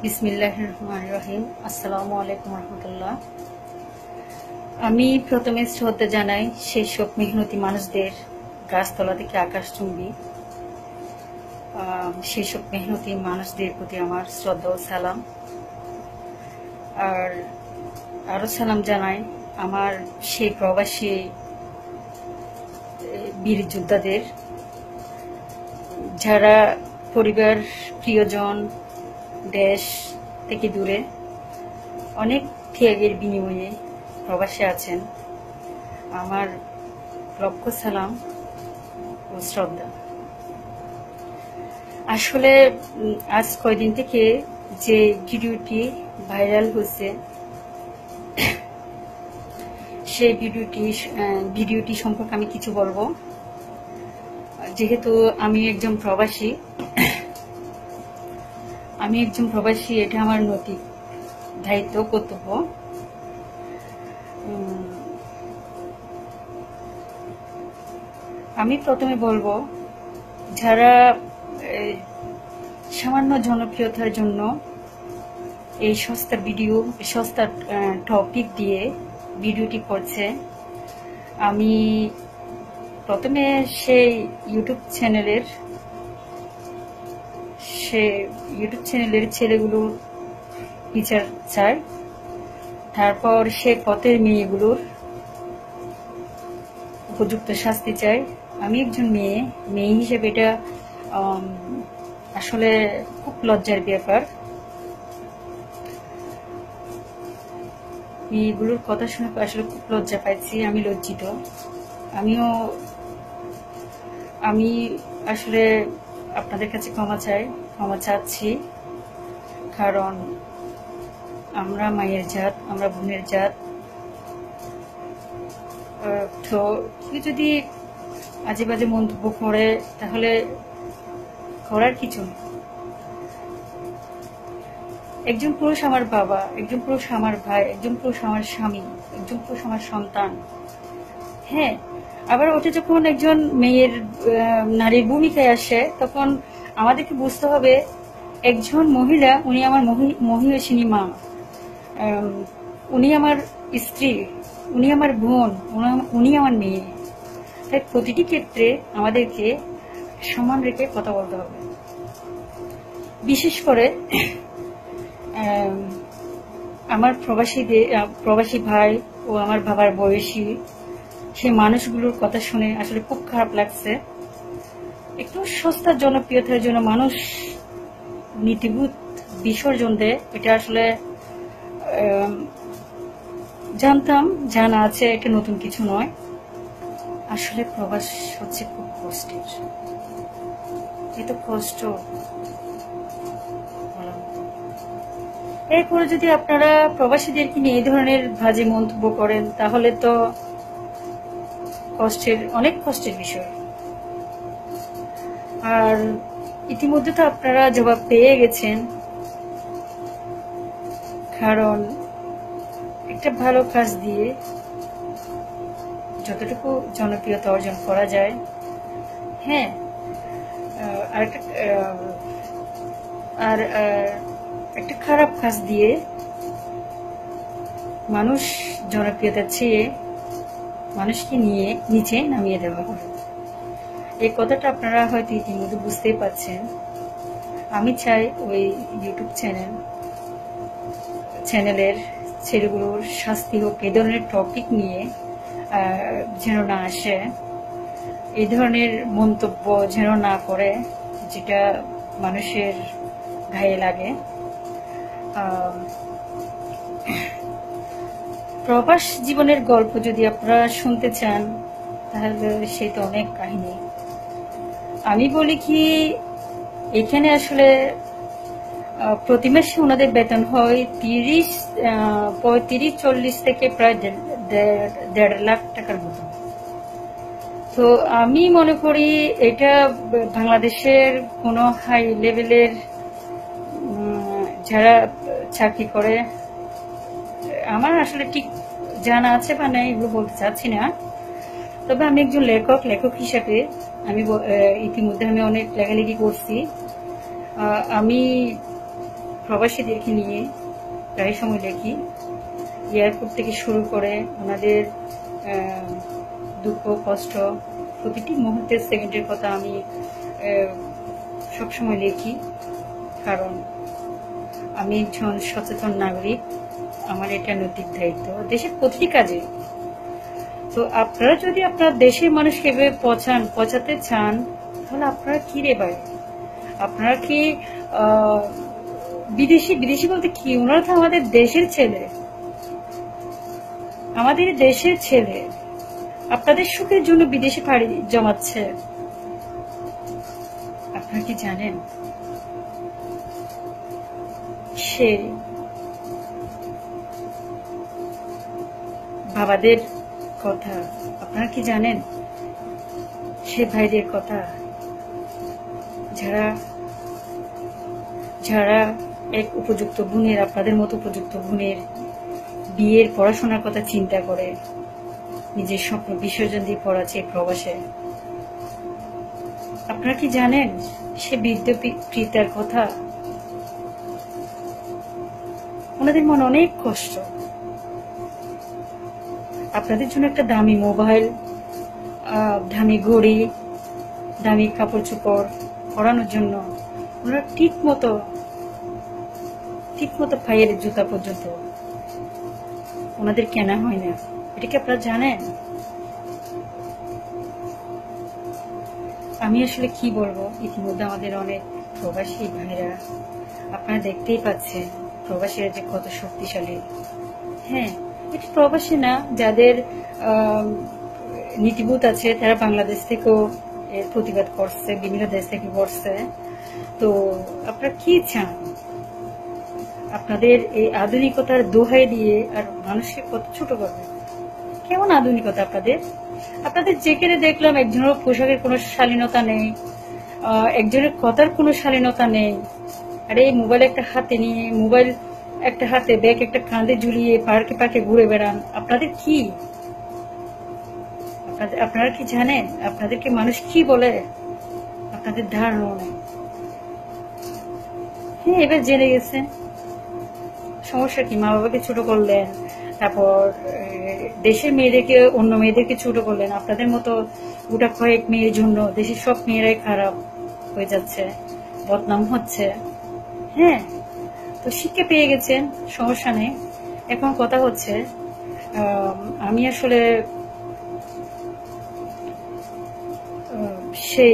বিসমিল্লাহির রহমানির রহিম। আসসালামু আলাইকুম রহমতুল্লাহ। আমি প্রথমে শ্রদ্ধা জানাই সেই সব মেহনতি মানুষদের, গাছতলা থেকে আকাশচুম্বী সেই সব মেহনতি মানুষদের প্রতি আমার শ্রদ্ধা ও সালাম। আর আরো সালাম জানাই আমার সেই প্রবাসী বীর যোদ্ধাদের, যারা পরিবার, প্রিয়জন, দেশ থেকে দূরে অনেক ত্যাগের বিনিময়ে প্রবাসে আছেন। আমার লক্ষ সালাম ও শ্রদ্ধা। আসলে আজ কয়দিন থেকে যে ভাইরাল হচ্ছে, সেই ভিডিওটি সম্পর্কে আমি কিছু বলবো। যেহেতু আমি একজন প্রবাসী, এটা আমার নৈতিক দায়িত্ব, কর্তব্য। আমি প্রথমে বলবো, যারা সামান্য জনপ্রিয়তার জন্য এই সস্তা টপিক দিয়ে ভিডিওটি করছে, আমি প্রথমে সেই ইউটিউব চ্যানেলের ছেলেগুলোর বিচার চাই। তারপর সে পথের মেয়েগুলোর উপযুক্ত শাস্তি চাই। আমি একজন মেয়ে হিসেবে এটা আসলে খুব লজ্জার ব্যাপার। মেয়েগুলোর কথা শুনে আসলে খুব লজ্জা পাইছি, আমি লজ্জিত। আমি আসলে আপনাদের কাছে ক্ষমা চাচ্ছি, কারণ আমরা মায়ের জাত, আমরা বোনের জাত। তো কেউ যদি আজে বাজে মন্তব্য করে, তাহলে করার কিছু নেই। একজন পুরুষ আমার বাবা, একজন পুরুষ আমার ভাই, একজন পুরুষ আমার স্বামী, একজন পুরুষ আমার সন্তান। হ্যাঁ, আবার ওটা যখন একজন নারীর ভূমিকায় আসে, তখন আমাদেরকে বুঝতে হবে একজন মহিলা, উনি আমার মহিষিনী মা, উনি আমার স্ত্রী, উনি আমার বোন, উনি আমার মেয়ে। তাই প্রতিটি ক্ষেত্রে আমাদেরকে সম্মান রেখে কথা বলতে হবে। বিশেষ করে আমার প্রবাসী ভাই ও আমার বাবার বয়সী সেই মানুষগুলোর কথা শুনে আসলে খুব খারাপ লাগছে। একটু সস্তা জনপ্রিয়তার জন্য মানুষ নীতিবোধ বিসর্জন দেয়, এটা আসলে জানতাম, জানা আছে, এটা নতুন কিছু নয়। আসলে প্রবাস হচ্ছে খুব কষ্টের, এত কষ্ট। এরপরে যদি আপনারা প্রবাসীদেরকে নিয়ে এই ধরনের বাজে মন্তব্য করেন, তাহলে তো অনেক কষ্টের বিষয়। আর ইতিমধ্যে তো আপনারা জবাব পেয়ে গেছেন, কারণ একটা ভালো কাজ দিয়ে যতটুকু জনপ্রিয়তা অর্জন করা যায়, হ্যাঁ, আর একটা খারাপ কাজ দিয়ে মানুষ জনপ্রিয়তা চেয়ে মানুষকে নিয়ে নিচে নামিয়ে দেওয়া হয়। এই কথাটা আপনারা হয়তো ইতিমধ্যে বুঝতেই পারছেন। আমি চাই ওই ইউটিউব চ্যানেলের ছেলেগুলোর শাস্তি হোক, এই ধরনের টপিক নিয়ে যেন না আসে, এই ধরনের মন্তব্য যেন না করে, যেটা মানুষের গায়ে লাগে। প্রবাস জীবনের গল্প যদি আপনারা শুনতে চান, তাহলে সেই তো অনেক কাহিনী। আমি বলি কি, এখানে আসলে প্রতি মাসে ওনাদের বেতন হয় 35-40 থেকে প্রায় 1.5 লাখ টাকার মতো। তো আমি মনে করি এটা বাংলাদেশের কোনো হাই লেভেলের যারা চাকরি করে, আমার আসলে ঠিক জানা আছে বা নাই এগুলো বলতে চাচ্ছি না। তবে আমি একজন লেখক হিসাবে ইতিমধ্যে আমি অনেক লেখালেখি করছি। আমি প্রবাসীদেরকে নিয়ে প্রায় সময় দেখি। এয়ারপোর্ট থেকে শুরু করে ওনাদের দুঃখ কষ্ট প্রতিটি মুহূর্তের সেকেন্ডের কথা আমি সবসময় লিখি, কারণ আমি একজন সচেতন নাগরিক। আমার এটা নৈতিক দায়িত্ব দেশের প্রতিটি কাজে। তো আপনারা যদি আপনার দেশের মানুষকে এভাবে পচাতে চান, তাহলে আপনারা কি রে ভাই? আপনারা কি বিদেশি বলতে কি? ওনারা তো আমাদের দেশের ছেলে, আমাদের দেশের ছেলে। আপনাদের সুখের জন্য বিদেশে পাড়ি জমাচ্ছে। আপনারা কি জানেন সে বাবাদের কথা? আপনারা কি জানেন সে ভাইদের কথা যারা যারা এক উপযুক্ত বোনের, আপনাদের মতো উপযুক্ত বোনের বিয়ের পড়াশোনার কথা চিন্তা করে নিজের স্বপ্ন বিসর্জন দিয়ে পড়াচ্ছে প্রবাসে? আপনারা কি জানেন সে বৃদ্ধ পিতার কথা? ওনাদের মনে অনেক কষ্ট। আপনাদের জন্য একটা দামি মোবাইল, দামি ঘড়ি, দামি কাপড় চোপড় পরানোর জন্য ওনারা ঠিক মতো পায়ের জুতা পর্যন্ত ওনাদের কেনা হয় না। এটা কি আপনারা জানেন? আমি আসলে কি বলবো, ইতিমধ্যে আমাদের অনেক প্রবাসী ভাইরা, আপনারা দেখতেই পাচ্ছেন প্রবাসীরা যে কত শক্তিশালী। হ্যাঁ, এটা প্রবাসী না, যাদের নীতিবোধ আছে তারা বাংলাদেশ থেকেও এর প্রতিবাদ করছে, বিভিন্ন দেশ থেকে করছে। তো আপনারা কি চান? আপনাদের এই আধুনিকতার দোহাই দিয়ে আর মানুষকে কত ছোট করবে? কেমন আধুনিকতা আপনাদের? আপনাদের যেখানে দেখলাম একজনের পোশাকের কোনো শালীনতা নেই, একজনের কথার কোনো শালীনতা নেই। আর এই মোবাইল একটা হাতে নিয়ে, মোবাইল একটা হাতে, ব্যাগ একটা কাঁধে ঝুলিয়ে পার্কে পার্কে ঘুরে বেড়ান। আপনাদের কি? আপনারা কি জানেন আপনাদেরকে মানুষ কি বলে? আপনাদের ধারণাও নেই। হ্যাঁ, এবার জেনে গেছেন। সমস্যা কি? মা বাবাকে ছোট করলেন, তারপর দেশের মেয়েদেরকে অন্য মেয়েদেরকে ছোট করলেন। আপনাদের মতো গোটা কয়েক মেয়ের জন্য দেশের সব মেয়েরাই খারাপ হয়ে যাচ্ছে, বদনাম হচ্ছে। হ্যাঁ, তো শিক্ষা পেয়ে গেছেন, সমস্যা নেই। এখন কথা হচ্ছে, আমি আসলে সে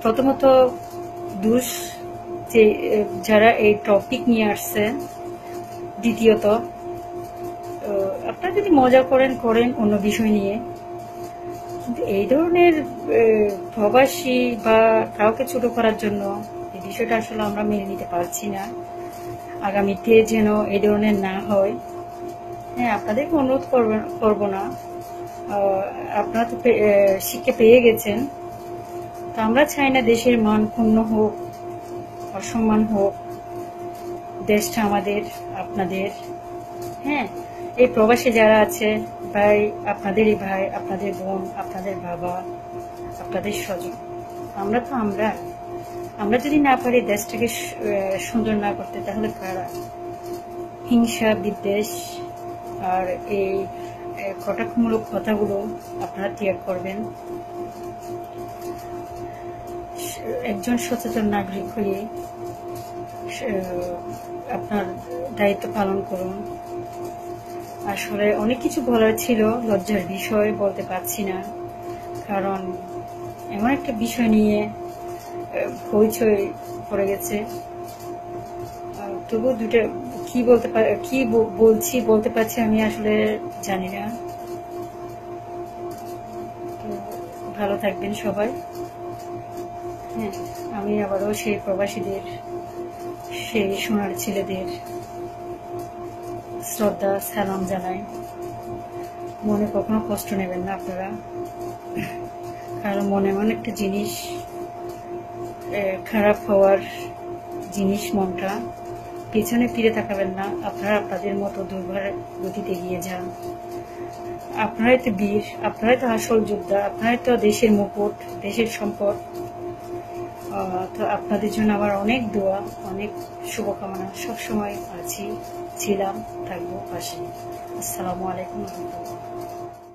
প্রথমত দোষ যে যারা এই টপিক নিয়ে আসছে। দ্বিতীয়ত, আপনারা যদি মজা করেন অন্য বিষয় নিয়ে, কিন্তু এই ধরনের প্রবাসী বা কাউকে ছোট করার জন্য এই বিষয়টা আসলে আমরা মেনে নিতে পারছি না। আগামীতে যেন এই ধরনের না হয়। হ্যাঁ, আপনাদেরকে অনুরোধ করবো না, আপনারা তো শিক্ষা পেয়ে গেছেন। তো আমরা চাই না দেশের মান ক্ষুণ্ণ হোক, অসম্মান হোক। দেশটা আমাদের, আপনাদের। হ্যাঁ, এই প্রবাসী যারা আছে ভাই, আপনাদেরই ভাই, আপনাদের বোন, আপনাদের বাবা, আপনাদের স্বজন। আমরা যদি না পারি দেশটাকে সুন্দর না করতে, তাহলে কারা? হিংসা, বিদ্বেষ আর এই কটাক্ষমূলক কথাগুলো আপনারা ত্যাগ করবেন। একজন সচেতন নাগরিক হয়ে আপনার দায়িত্ব পালন করুন। আসলে অনেক কিছু বলার ছিল, লজ্জার বিষয়, বলতে পারছি না, কারণ এমন একটা বিষয় নিয়ে হইচই পড়ে গেছে। তবু দুটা কি বলতে পারছি আমি আসলে জানি না। তো ভালো থাকবেন সবাই। হ্যাঁ, আমি আবারও সেই প্রবাসীদের, সেই সোনার ছেলেদের শ্রদ্ধা সালাম জানাই। মনে কখনো কষ্ট নেবেন না আপনারা, কারণ মনে এমন একটা জিনিস, খারাপ হওয়ার জিনিস মনটা। পেছনে ফিরে তাকাবেন না। আপনারা আপনাদের মতো দুর্বার গতিতে এগিয়ে যান। আপনারাই তো বীর, আপনারাই তো আসল যোদ্ধা, আপনারাই তো দেশের মুকুট, দেশের সম্পদ। তো আপনাদের জন্য আমার অনেক দোয়া, অনেক শুভকামনা, সবসময় আছি, ছিলাম, থাকবো পাশে। আসসালামু আলাইকুম রহমতুল্লাহ।